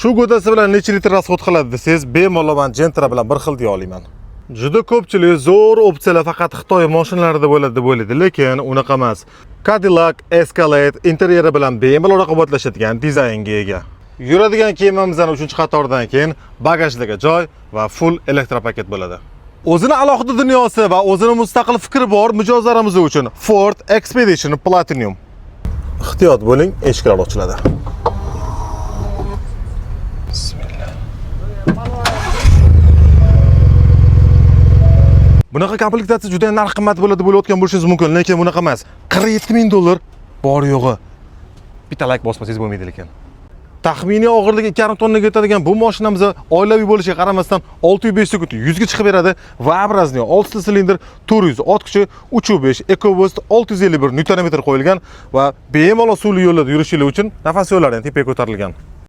Shu go'dasi bilan necha litr rasxod qiladi desangiz, bemalol men Gentra bilan bir xil deya olaman. Juda ko'pchilik zo'r opsiyalar faqat Xitoy mashinalarida bo'ladi deb o'ylaydi, lekin unaqa emas. Cadillac Escalade interyeri bilan bemalol raqobatlashadigan dizaynga ega. Yuradigan kemamizdan 3-qatordan keyin bagajdaga joy va full elektropaket bo'ladi. O'zini alohida dunyosi va o'zini mustaqil fikri bor mijozlarimiz uchun Ford Expedition Platinum. Ehtiyot bo'ling, eshiklar ochiladi. Bismillah. Bunaqa komplektatsiya juda ham narx qimmat bo'ladi deb o'ylayotgan bo'lishingiz mumkin, lekin bunaqa emas. 47 ming dollar bor yo'g'i. Bitta like bosmasangiz bo'lmaydi lekin. Taxminiy og'irligi 2,5 tonnaga yetadigan bu mashinamiz oilaviy bo'lishiga qaramasdan 605 sekund 100 ga chiqib beradi va образный 6 silindr 400 ot kuchi 3.5 EcoBoost 651 Nm qo'yilgan va bemalol suvli yo'llarda yurishingiz uchun nafas yo'llari ham tepaga ko'tarilgan.